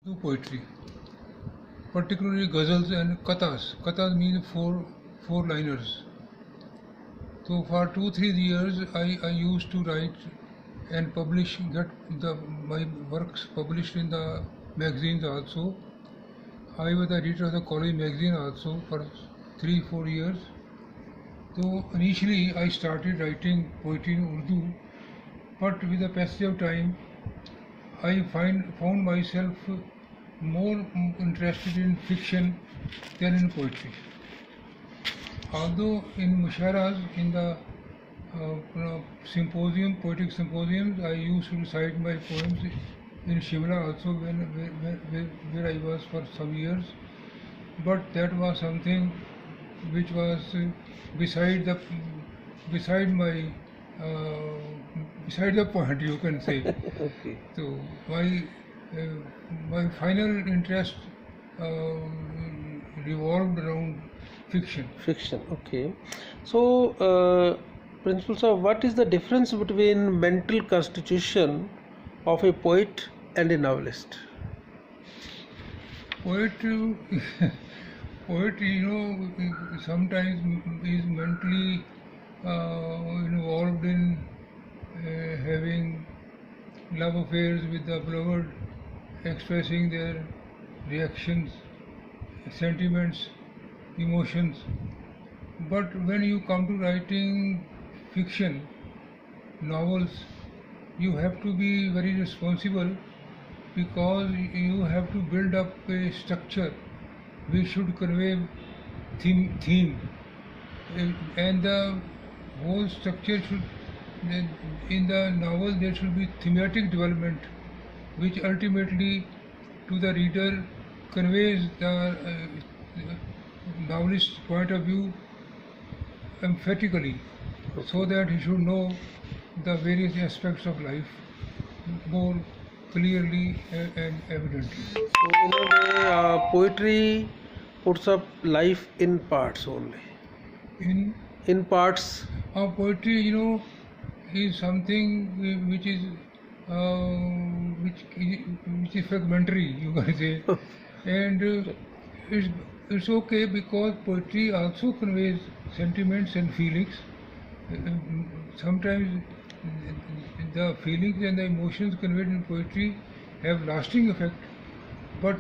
Do poetry, particularly ghazals and kathas. Kathas mean four-liners. So for 2-3 years, I used to write and publish, get my works published in the magazines also. I was the editor of the college magazine also for 3-4 years. So initially I started writing poetry in Urdu, but with the passage of time, I found myself more interested in fiction than in poetry. Although in musharas, in the poetic symposiums, I used to recite my poems in Shimla also, where I was for some years. But that was something which was beside the point, you can say. Okay. So my final interest revolved around fiction. Fiction. Okay. So, Principal sir, what is the difference between mental constitution of a poet and a novelist? Poet, sometimes is mentally involved in having love affairs with the beloved, expressing their reactions, sentiments, emotions. But when you come to writing fiction, novels, you have to be very responsible, because you have to build up a structure which should convey theme, and the whole structure should, in the novel there should be thematic development, which ultimately to the reader conveys the novelist's point of view emphatically, so that he should know the various aspects of life more clearly and evidently. So, in a way, poetry puts up life in parts only. In parts. Poetry, is something which is fragmentary, you can say, and it's okay, because poetry also conveys sentiments and feelings. Sometimes the feelings and the emotions conveyed in poetry have lasting effect, but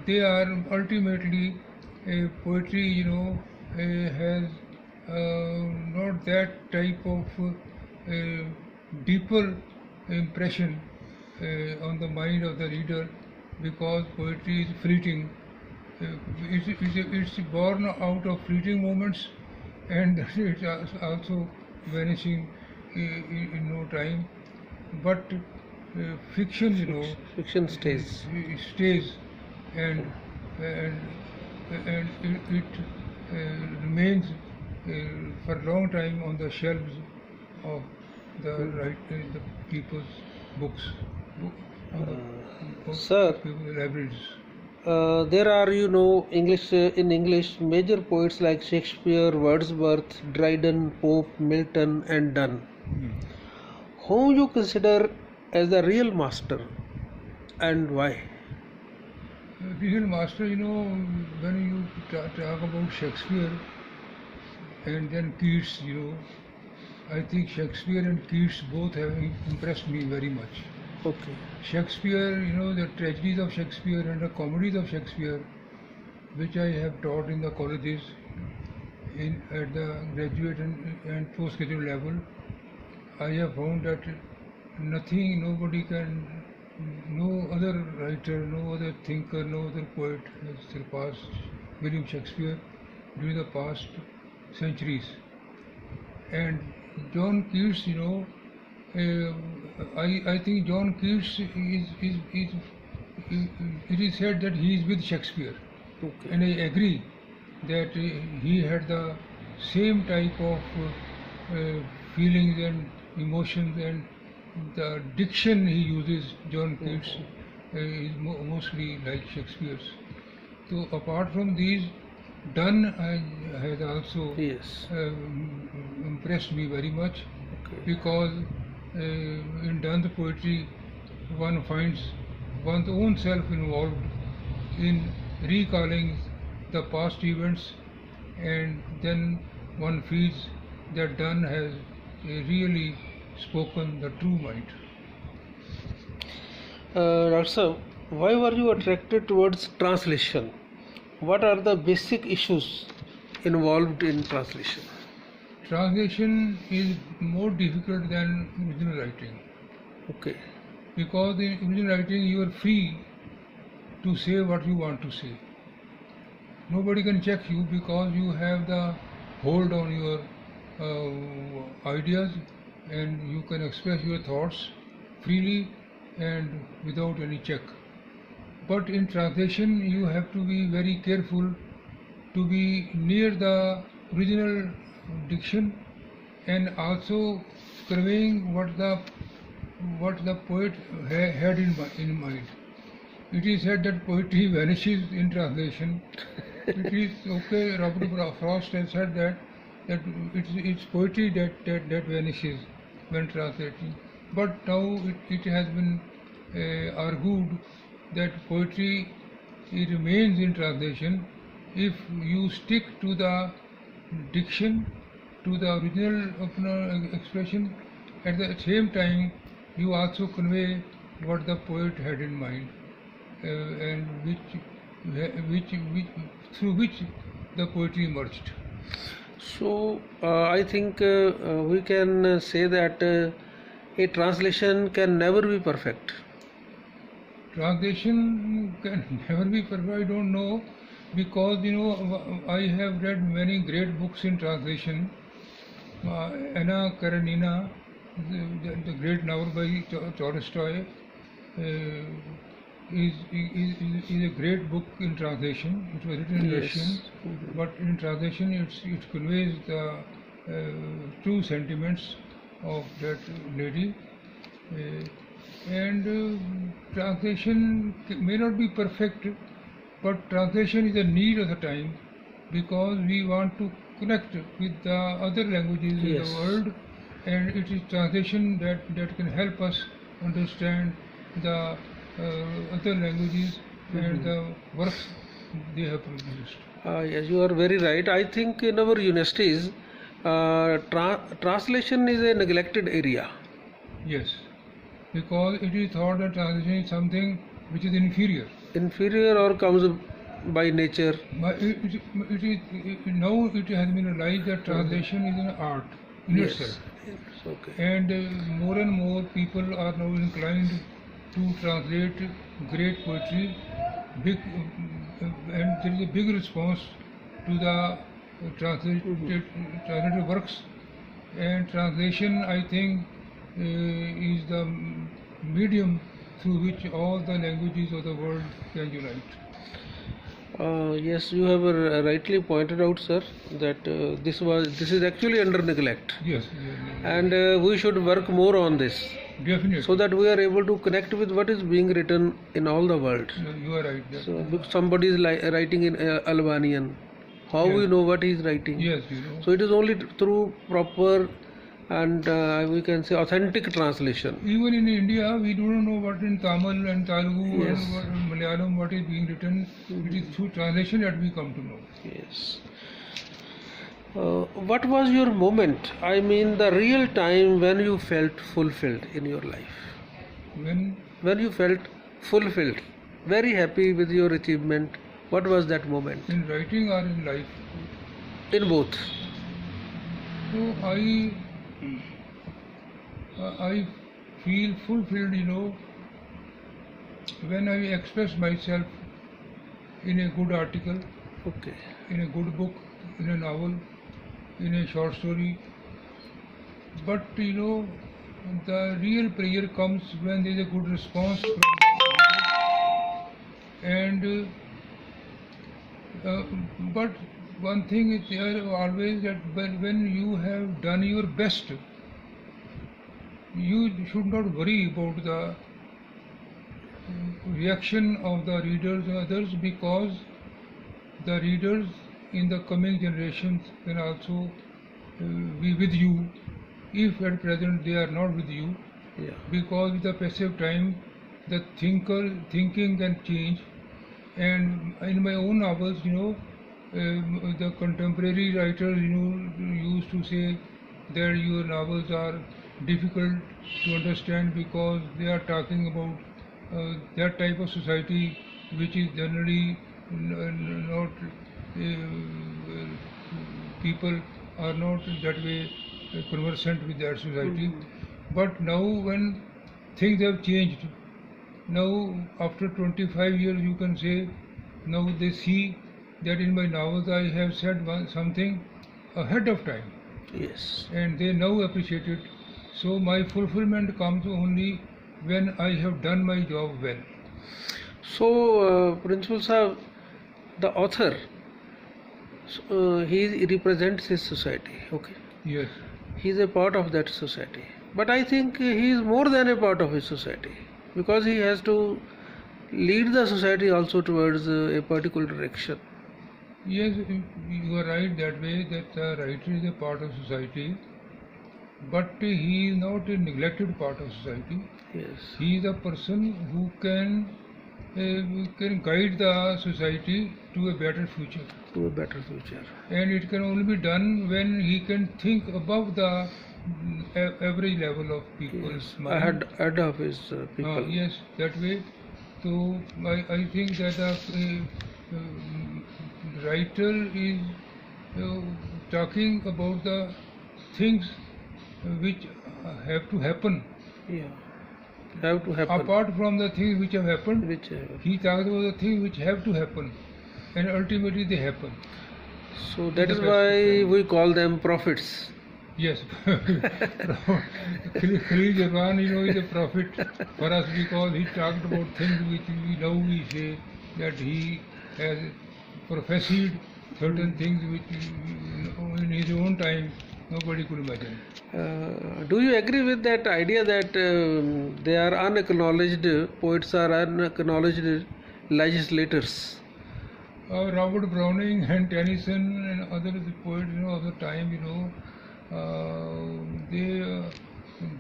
they are ultimately, poetry, has not that type of deeper impression on the mind of the reader, because poetry is fleeting. It's born out of fleeting moments, and it's also vanishing in no time. But fiction, Fiction stays. stays, and it remains for a long time on the shelves of the people's books, Sir, people's libraries. there are, in English, major poets like Shakespeare, Wordsworth, Dryden, Pope, Milton, and Donne. Whom you consider as the real master, and why? Real master, when you talk about Shakespeare and then Keats, I think Shakespeare and Keats both have impressed me very much. Okay. Shakespeare, the tragedies of Shakespeare and the comedies of Shakespeare, which I have taught in the colleges at the graduate and postgraduate level, I have found that nobody can, no other writer, no other thinker, no other poet has surpassed William Shakespeare during the past centuries. And John Keats, I think John Keats it is said that he is with Shakespeare. Okay. And I agree that he had the same type of feelings and emotions, and the diction he uses, John Keats, is mostly like Shakespeare's. So apart from these, Donne has also Yes. impressed me very much, Okay. because in Donne's poetry one finds one's own self involved in recalling the past events, and then one feels that Donne has really spoken the true mind. Dr. Sir, why were you attracted towards translation? What are the basic issues involved in translation? Translation is more difficult than original writing, Okay. because in original writing you are free to say what you want to say. Nobody can check you because you have the hold on your ideas, and you can express your thoughts freely and without any check. But in translation you have to be very careful to be near the original diction, and also conveying what the poet had in mind. It is said that poetry vanishes in translation. It is okay. Robert Frost has said that it's poetry that vanishes when translating. But now it has been argued that poetry remains in translation if you stick to the diction, to the original expression. At the same time, you also convey what the poet had in mind, and through which the poetry emerged. So, I think we can say that a translation can never be perfect. Translation can never be perfect. I don't know, because I have read many great books in translation. Anna Karenina, the great novel by Tolstoy, is a great book in translation. It was written in Russian, but in translation it conveys the true sentiments of that lady. And translation may not be perfect, but translation is a need of the time, because we want to connect with the other languages in the world, and it is translation that can help us understand the other languages and the works they have produced. Yes, you are very right. I think in our universities, translation is a neglected area. Yes, because it is thought that translation is something which is inferior. Inferior or comes by nature. But now it has been realized that translation is an art in itself. Okay. And more people are now inclined to translate great poetry, and there is a big response to the translated works. And translation, I think, is the medium through which all the languages of the world can unite. Yes, you have rightly pointed out, sir, that this is actually under neglect. Yes. And we should work more on this. Definitely. So that we are able to connect with what is being written in all the world. You are right. So somebody is writing in Albanian. How we know what he is writing? Yes, you know. So it is only through proper and we can say authentic translation. Even in India, we do not know what in Tamil and Telugu and Malayalam what is being written. It is through translation that we come to know. Yes. What was your moment? I mean, the real time when you felt fulfilled in your life. When you felt fulfilled, very happy with your achievement. What was that moment? In writing or in life? In both. So I feel fulfilled, when I express myself in a good article, in a good book, in a novel, in a short story. But the real pleasure comes when there is a good response from the reader. And but one thing is there always, that when you have done your best, you should not worry about the reaction of the readers and others, because the readers in the coming generations can also be with you if at present they are not with you. Because with the passage of time the thinking can change. And in my own novels, the contemporary writers, used to say that your novels are difficult to understand because they are talking about that type of society which is generally not people are not that way conversant with that society. But now when things have changed, now after 25 years you can say, now they see that in my novels I have said something ahead of time. Yes. And they now appreciate it. So my fulfillment comes only when I have done my job well. So, Principal Sahab, the author, he represents his society, okay? Yes. He is a part of that society. But I think he is more than a part of his society, because he has to lead the society also towards a particular direction. Yes, you are right that way, that the writer is a part of society, but he is not a neglected part of society. Yes. He is a person who can guide the society to a better future. To a better future. And it can only be done when he can think above the average level of people's mind. Ahead of his people. Yes, that way. So I think that the writer is talking about the things which have to happen. Yeah, have to happen. Apart from the things which have happened, he talks about the things which have to happen, and ultimately they happen. So that is why we call them prophets. Yes, Khalil Gibran, is a prophet for us because he talked about things which we say that he has prophesied certain things which in his own time nobody could imagine. Do you agree with that idea that they are unacknowledged poets, are unacknowledged legislators? Robert Browning and Tennyson and other poets, of the time,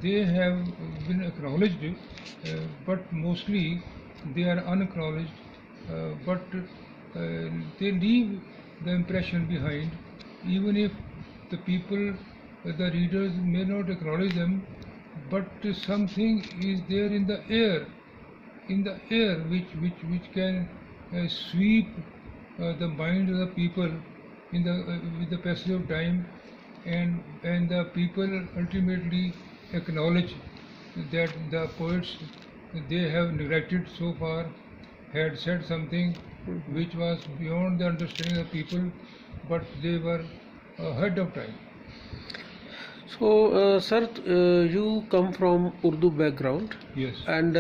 they have been acknowledged, but mostly they are unacknowledged. But they leave the impression behind, even if the people, the readers may not acknowledge them, but something is there in the air, which can sweep the mind of the people with the passage of time, and the people ultimately acknowledge that the poets they have neglected so far had said something which was beyond the understanding of people, but they were ahead of time. So, sir, you come from Urdu background. Yes. And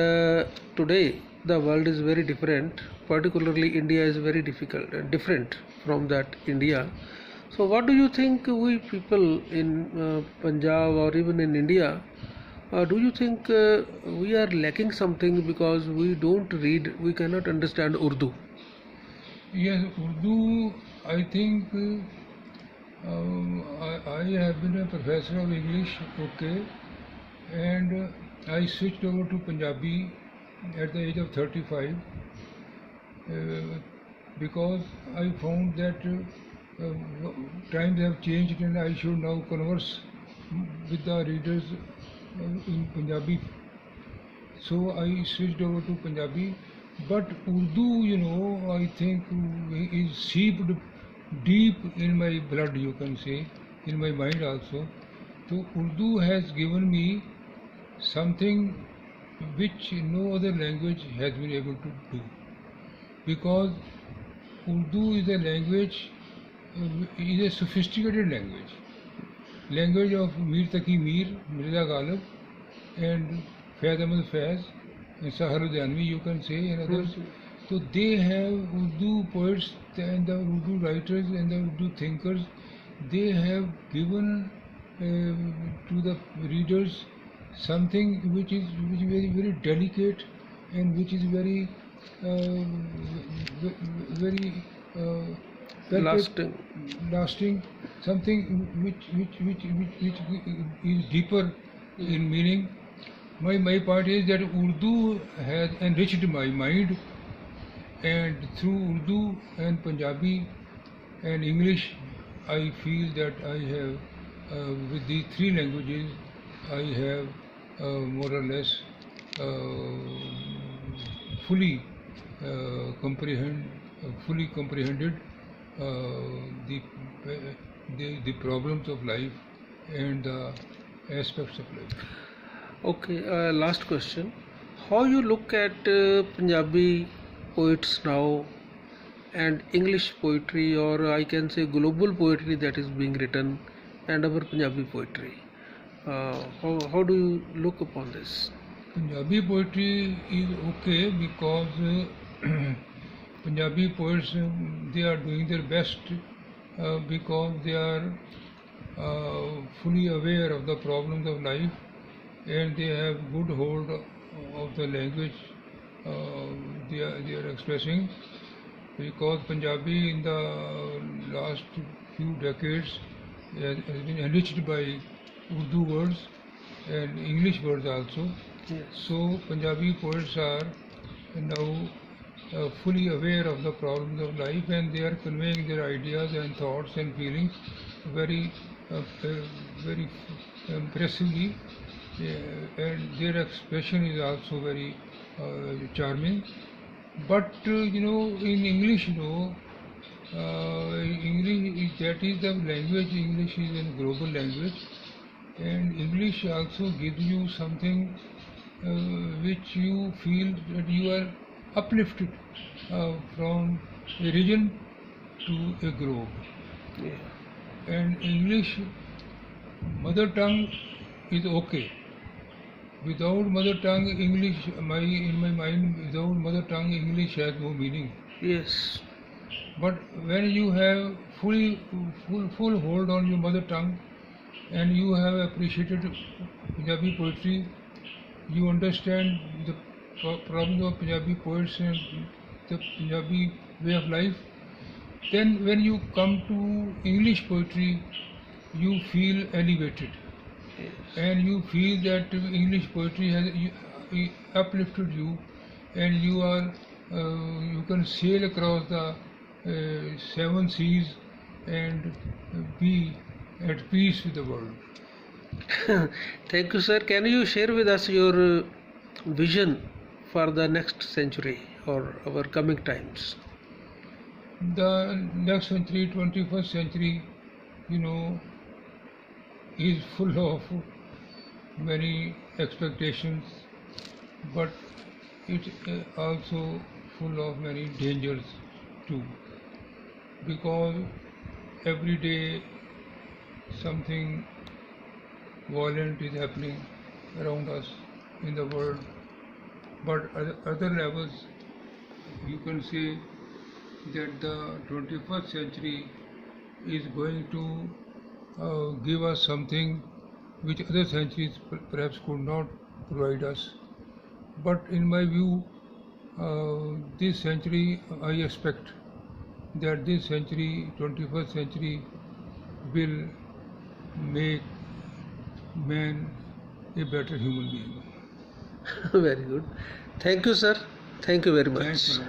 today the world is very different. Particularly India is very different from that India. So what do you think we people in Punjab or even in India, do you think we are lacking something because we don't read, we cannot understand Urdu? Yes, Urdu, I think I have been a professor of English, okay, and I switched over to Punjabi at the age of 35 because I found that times have changed and I should now converse with the readers in Punjabi. So I switched over to Punjabi. But Urdu, I think is seeped deep in my blood, you can say, in my mind also. So Urdu has given me something which no other language has been able to do. Because Urdu is a language, is a sophisticated language of Mir Taqi Mir, Mirza Ghalib, and Faiz Ahmad Faiz, and Saharuddin, you can say, and others. So they have Urdu poets and the Urdu writers and the Urdu thinkers, they have given to the readers something which is very, very delicate and which is very lasting, something which is deeper in meaning, My point is that Urdu has enriched my mind, and through Urdu and Punjabi and English, I feel that I have, with these three languages, I have more or less fully comprehended the problems of life and the aspects of life. Okay, last question. How you look at Punjabi poets now and English poetry, or I can say global poetry that is being written, and our Punjabi poetry? How do you look upon this? Punjabi poetry is okay because Punjabi poets, they are doing their best because they are fully aware of the problems of life, and they have good hold of the language they are expressing, because Punjabi in the last few decades has been enriched by Urdu words and English words also. Yes. So Punjabi poets are now fully aware of the problems of life, and they are conveying their ideas and thoughts and feelings very impressively, and their expression is also very charming. But in English, English, that is the language. English is a global language, and English also gives you something which you feel that you are uplifted from a region to a globe. Yeah. And English, mother tongue is okay. Without mother tongue, English, in my mind, without mother tongue, English has no meaning. Yes. But when you have full hold on your mother tongue, and you have appreciated Punjabi poetry, you understand the problems of Punjabi poets and the Punjabi way of life, then when you come to English poetry, you feel elevated. Yes. And you feel that English poetry has uplifted you, and you are you can sail across the 7 seas and be at peace with the world. Thank you, sir. Can you share with us your vision for the next century or our coming times? The next century, 21st century, is full of many expectations, but it's also full of many dangers too, because every day something violent is happening around us in the world. But at other levels, you can say that the 21st century is going to give us something which other centuries perhaps could not provide us. But in my view, this century, I expect that this century, 21st century, will make man a better human being. Very good. Thank you, sir. Thank you very much. Thanks,